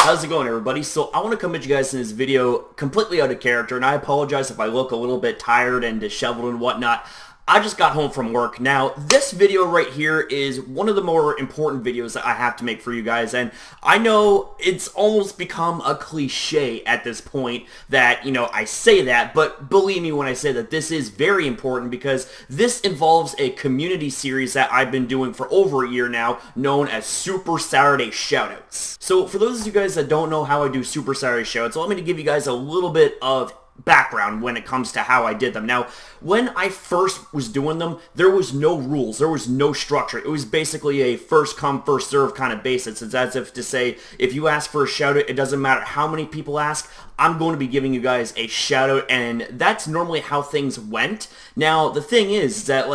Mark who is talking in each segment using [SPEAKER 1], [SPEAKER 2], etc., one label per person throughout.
[SPEAKER 1] How's it going, everybody? So I want to come at you guys in this video completely out of character, and I apologize if I look a little bit tired and disheveled and whatnot. I just got home from work. Now, this video right here is one of the more important videos that I have to make for you guys, and I know it's almost become a cliche at this point that, I say that, but believe me when I say that this is very important because this involves a community series that I've been doing for over a year now, known as Super Saturday Shoutouts. So, for those of you guys that don't know how I do Super Saturday Shoutouts, allow me to give you guys a little bit of background when it comes to how I did them. Now, when I first was doing them, there was no rules, there was no structure. It was basically a first come, first serve kind of basis. It's as if to say, if you ask for a shout out, it doesn't matter how many people ask, I'm going to be giving you guys a shout out, and that's normally how things went. Now, the thing is that,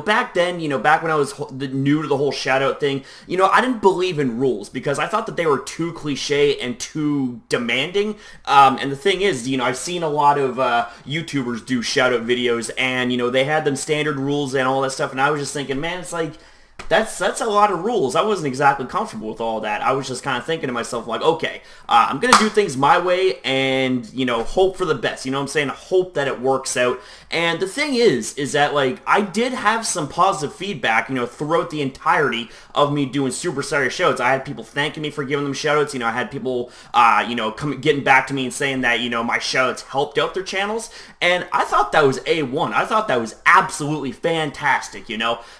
[SPEAKER 1] back then, back when I was new to the whole shout out thing, I didn't believe in rules because I thought that they were too cliche and too demanding. And the thing is, I've seen a lot of YouTubers do shout out videos, and, they had them standard rules and all that stuff, and I was just thinking, man, it's like, that's a lot of rules. I wasn't exactly comfortable with all that. I was just kind of thinking to myself, like, okay, I'm going to do things my way and, hope for the best. You know what I'm saying? Hope that it works out. And the thing is that, I did have some positive feedback, throughout the entirety of me doing Super Saturday Shoutouts. I had people thanking me for giving them shoutouts. I had people, getting back to me and saying that, my shoutouts helped out their channels. And I thought that was A1. I thought that was absolutely fantastic,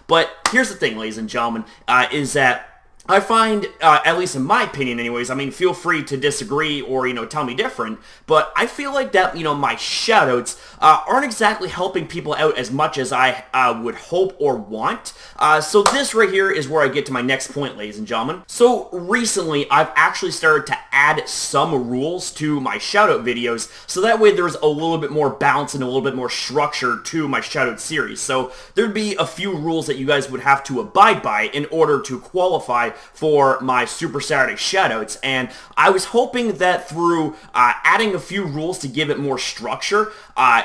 [SPEAKER 1] But here's the thing, ladies and gentlemen, is that I find, at least in my opinion anyways, feel free to disagree or, tell me different, but I feel like that, my shoutouts aren't exactly helping people out as much as I would hope or want. So this right here is where I get to my next point, ladies and gentlemen. So recently, I've actually started to add some rules to my shoutout videos, so that way there's a little bit more balance and a little bit more structure to my shoutout series. So there'd be a few rules that you guys would have to abide by in order to qualify for my Super Saturday shoutouts, and I was hoping that through adding a few rules to give it more structure,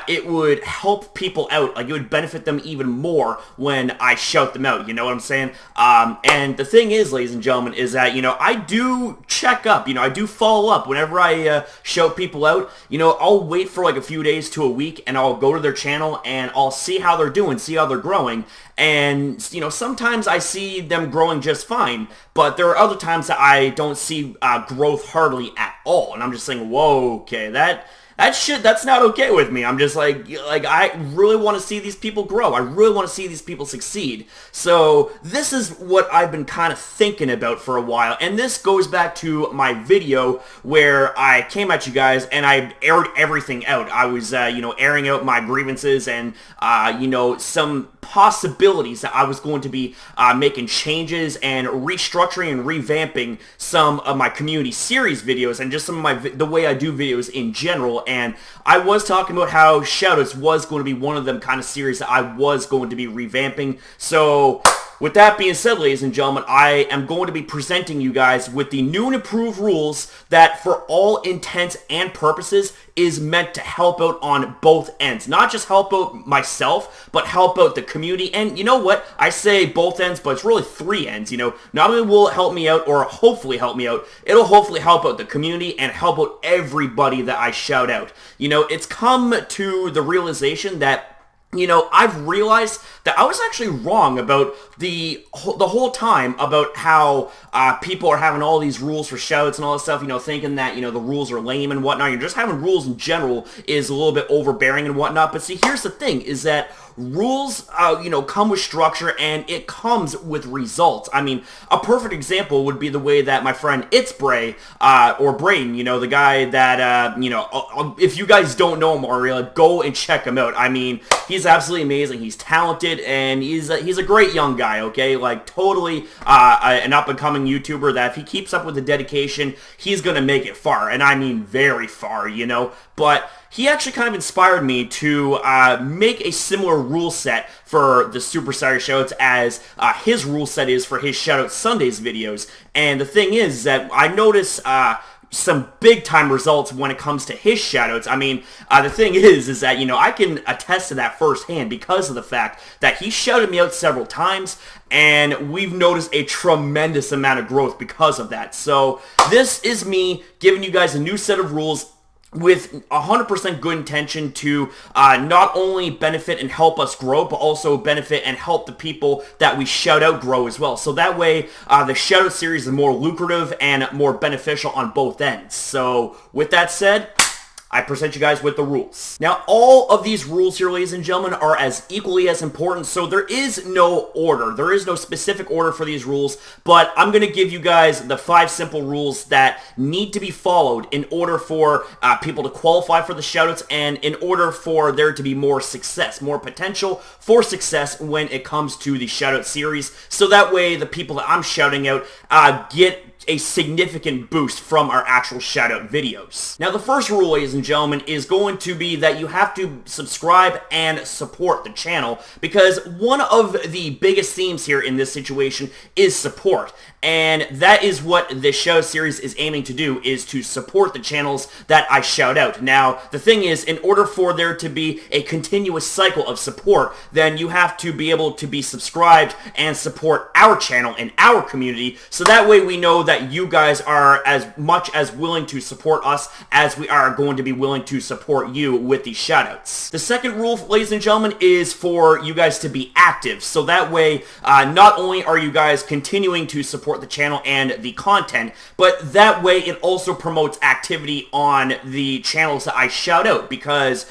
[SPEAKER 1] it would help people out, it would benefit them even more when I shout them out, you know what I'm saying? And the thing is, ladies and gentlemen, is that, I do check up, I do follow up whenever I shout people out. I'll wait for a few days to a week, and I'll go to their channel, and I'll see how they're doing, see how they're growing, and, sometimes I see them growing just fine, but there are other times that I don't see growth hardly at all, and I'm just saying, whoa, okay, that's not okay with me. I'm just like I really want to see these people grow. I really want to see these people succeed. So this is what I've been kind of thinking about for a while, and this goes back to my video where I came at you guys and I aired everything out. I was, airing out my grievances and, some possibilities that I was going to be making changes and restructuring and revamping some of my community series videos and just some of the way I do videos in general. And I was talking about how shoutouts was going to be one of them kind of series that I was going to be revamping. So with that being said, ladies and gentlemen, I am going to be presenting you guys with the new and improved rules that, for all intents and purposes, is meant to help out on both ends. Not just help out myself, but help out the community. And you know what? I say both ends, but it's really three ends, Not only will it help me out, or hopefully help me out, it'll hopefully help out the community and help out everybody that I shout out. It's come to the realization that I've realized that I was actually wrong about the whole time about how people are having all these rules for shoutouts and all this stuff, thinking that, the rules are lame and whatnot. You're just having rules in general is a little bit overbearing and whatnot. But see, here's the thing, is that rules, come with structure, and it comes with results. A perfect example would be the way that my friend It's Bray, or Braden, the guy that, if you guys don't know him already, go and check him out. He's absolutely amazing. He's talented, and he's a great young guy, okay? Totally an up-and-coming YouTuber that if he keeps up with the dedication, he's going to make it far, and I mean very far, But he actually kind of inspired me to make a similar rule set for the Super Saturday Shoutouts as his rule set is for his Shoutout Sundays videos. And the thing is that I notice some big time results when it comes to his shoutouts. The thing is that, I can attest to that firsthand because of the fact that he shouted me out several times, and we've noticed a tremendous amount of growth because of that. So this is me giving you guys a new set of rules with 100% good intention to not only benefit and help us grow, but also benefit and help the people that we shout out grow as well. So that way, the shout out series is more lucrative and more beneficial on both ends. So with that said, I present you guys with the rules. Now, all of these rules here, ladies and gentlemen, are as equally as important, so there is no order. There is no specific order for these rules, but I'm going to give you guys the 5 simple rules that need to be followed in order for people to qualify for the shoutouts and in order for there to be more success, more potential for success when it comes to the shoutout series, so that way the people that I'm shouting out get a significant boost from our actual shoutout videos. Now, the first rule, ladies and gentlemen, is going to be that you have to subscribe and support the channel, because one of the biggest themes here in this situation is support. And that is what this shout series is aiming to do, is to support the channels that I shout out. Now, the thing is, in order for there to be a continuous cycle of support, then you have to be able to be subscribed and support our channel and our community, so that way we know that you guys are as much as willing to support us as we are going to be willing to support you with these shoutouts. The second rule, ladies and gentlemen, is for you guys to be active, so that way not only are you guys continuing to support the channel and the content, but that way it also promotes activity on the channels that I shout out, because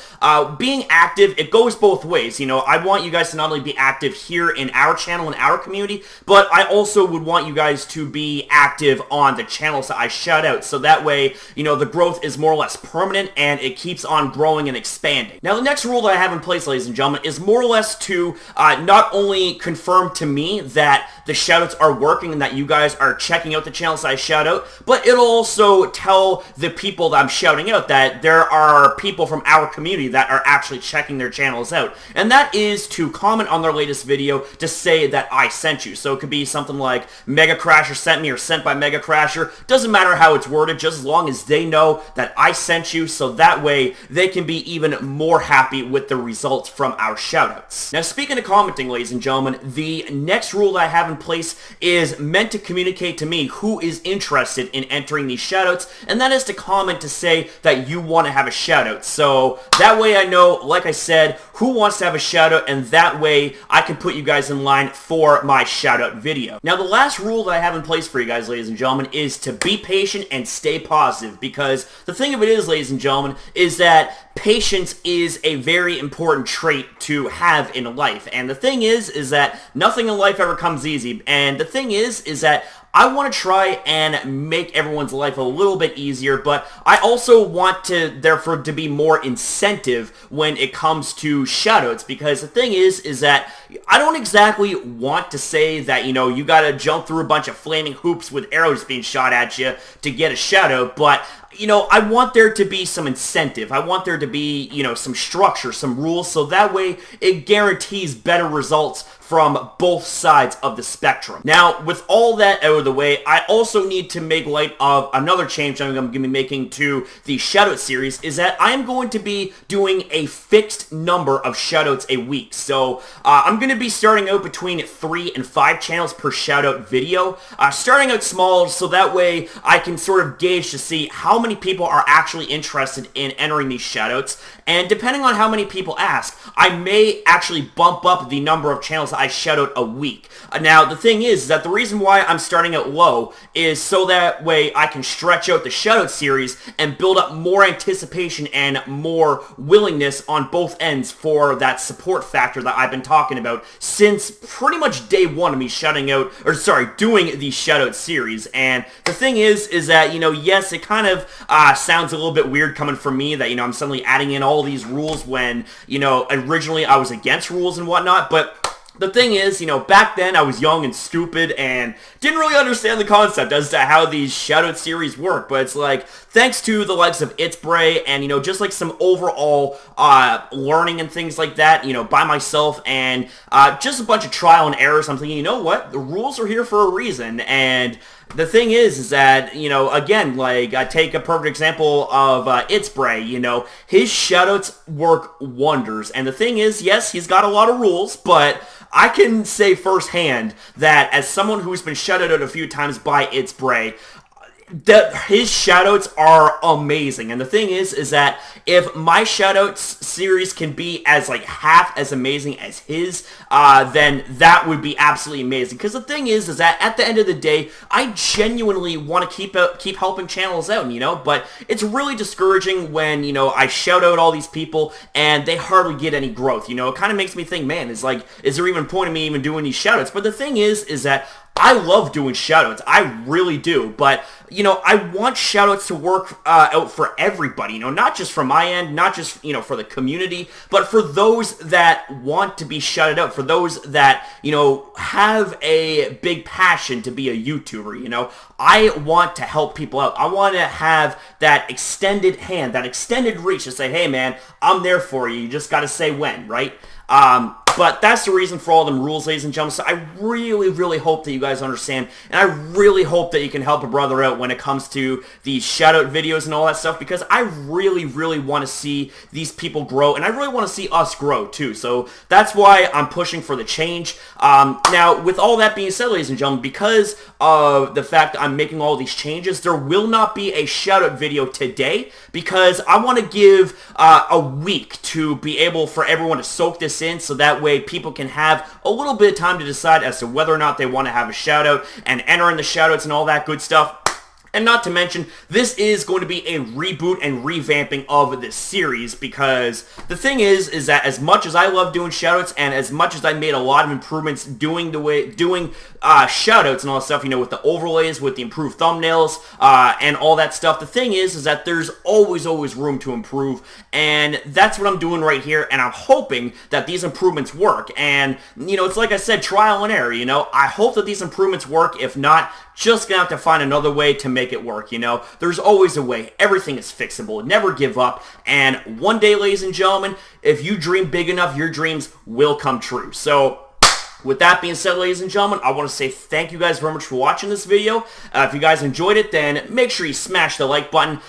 [SPEAKER 1] being active, it goes both ways. You know, I want you guys to not only be active here in our channel and our community, but I also would want you guys to be active on the channels that I shout out, so that way, you know, the growth is more or less permanent and it keeps on growing and expanding. Now, the next rule that I have in place, ladies and gentlemen, is more or less to not only confirm to me that the shoutouts are working and that you guys are checking out the channels that I shout out, but it'll also tell the people that I'm shouting out that there are people from our community that are actually checking their channels out. And that is to comment on their latest video to say that I sent you. So it could be something like MegaCrasher sent me or sent by MegaCrasher. Doesn't matter how it's worded, just as long as they know that I sent you, so that way they can be even more happy with the results from our shoutouts. Now, speaking of commenting, ladies and gentlemen, the next rule that I have in place is meant to communicate to me who is interested in entering these shoutouts, and that is to comment to say that you want to have a shoutout. So that way I know, like I said, who wants to have a shoutout, and that way I can put you guys in line for my shoutout video. Now, the last rule that I have in place for you guys, ladies and gentlemen, is to be patient and stay positive, because the thing of it is, ladies and gentlemen, is that patience is a very important trait to have in life. And the thing is that nothing in life ever comes easy. And the thing is that I want to try and make everyone's life a little bit easier, but I also want to, therefore, to be more incentive when it comes to shoutouts, because the thing is that I don't exactly want to say that, you know, you gotta jump through a bunch of flaming hoops with arrows being shot at you to get a shoutout, but you know, I want there to be some incentive. I want there to be, you know, some structure, some rules, so that way it guarantees better results from both sides of the spectrum. Now, with all that out of the way, I also need to make light of another change I'm going to be making to the shoutout series, is that I'm going to be doing a fixed number of shoutouts a week. So I'm going to be starting out between 3 and 5 channels per shoutout video, starting out small, so that way I can sort of gauge to see how many people are actually interested in entering these shoutouts, and depending on how many people ask, I may actually bump up the number of channels I shout out a week. Now, the thing is that the reason why I'm starting out low is so that way I can stretch out the shoutout series and build up more anticipation and more willingness on both ends for that support factor that I've been talking about since pretty much day one of me doing the shoutout series. And the thing is that, you know, yes, it kind of sounds a little bit weird coming from me that, you know, I'm suddenly adding in all these rules when, you know, originally I was against rules and whatnot, but the thing is, you know, back then I was young and stupid and didn't really understand the concept as to how these shoutout series work, but it's like, thanks to the likes of It's Bray and, you know, just like some overall learning and things like that, you know, by myself and just a bunch of trial and errors, I'm thinking, you know what, the rules are here for a reason, and the thing is that, you know, again, like, I take a perfect example of It's Bray, you know, his shoutouts work wonders. And the thing is, yes, he's got a lot of rules, but I can say firsthand that as someone who's been shouted out a few times by It's Bray, that his shoutouts are amazing. And the thing is that if my shoutouts series can be as like half as amazing as his, then that would be absolutely amazing. Because the thing is that at the end of the day, I genuinely want to keep helping channels out, you know. But it's really discouraging when, you know, I shout out all these people and they hardly get any growth. You know, it kind of makes me think, man, is there even point in me even doing these shoutouts? But the thing is that I love doing shoutouts. I really do. But, you know, I want shoutouts to work out for everybody. You know, not just from my end, not just, you know, for the community, but for those that want to be shouted out, for those that, you know, have a big passion to be a YouTuber, you know. I want to help people out. I want to have that extended hand, that extended reach to say, hey, man, I'm there for you. You just got to say when, right? But that's the reason for all them rules, ladies and gentlemen. So I really, really hope that you guys understand, and I really hope that you can help a brother out when it comes to these shout-out videos and all that stuff, because I really, really want to see these people grow, and I really want to see us grow, too. So that's why I'm pushing for the change. Now, with all that being said, ladies and gentlemen, because of the fact that I'm making all these changes, there will not be a shout-out video today, because I want to give a week to be able for everyone to soak this in, so that way people can have a little bit of time to decide as to whether or not they want to have a shout out and enter in the shout outs and all that good stuff. And not to mention, this is going to be a reboot and revamping of this series, because the thing is that as much as I love doing shoutouts and as much as I made a lot of improvements doing shoutouts and all that stuff, you know, with the overlays, with the improved thumbnails, and all that stuff, the thing is that there's always room to improve, and that's what I'm doing right here, and I'm hoping that these improvements work. And, you know, it's like I said, trial and error, you know. I hope that these improvements work. If not, just gonna have to find another way to make it work, you know. There's always a way. Everything is fixable. Never give up. And one day, ladies and gentlemen, if you dream big enough, your dreams will come true. So, with that being said, ladies and gentlemen, I want to say thank you guys very much for watching this video. If you guys enjoyed it, then make sure you smash the like button.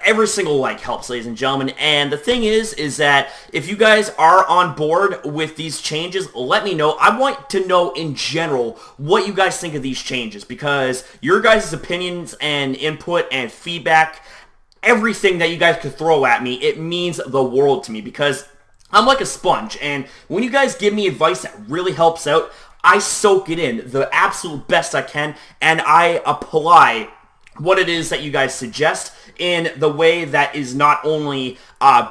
[SPEAKER 1] Every single like helps, ladies and gentlemen. And the thing is that if you guys are on board with these changes, let me know. I want to know in general what you guys think of these changes, because your guys' opinions and input and feedback, everything that you guys could throw at me, it means the world to me, because I'm like a sponge, and when you guys give me advice that really helps out, I soak it in the absolute best I can, and I apply what it is that you guys suggest in the way that is not only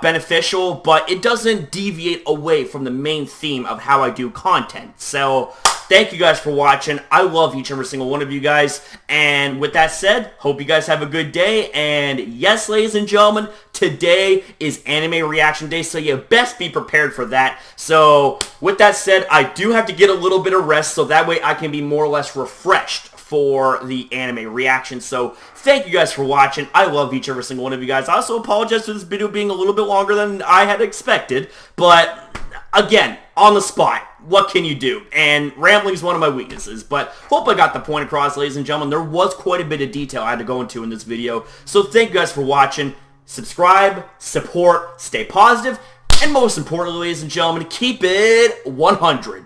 [SPEAKER 1] beneficial, but it doesn't deviate away from the main theme of how I do content. So, thank you guys for watching. I love each and every single one of you guys. And with that said, hope you guys have a good day. And yes, ladies and gentlemen, today is anime reaction day, so you best be prepared for that. So with that said, I do have to get a little bit of rest, so that way I can be more or less refreshed for the anime reaction. So thank you guys for watching. I love each and every single one of you guys. I also apologize for this video being a little bit longer than I had expected, but again, on the spot, what can you do? And rambling is one of my weaknesses, but hope I got the point across, ladies and gentlemen. There was quite a bit of detail I had to go into in this video, so thank you guys for watching. Subscribe, support, stay positive, and most importantly, ladies and gentlemen, keep it 100.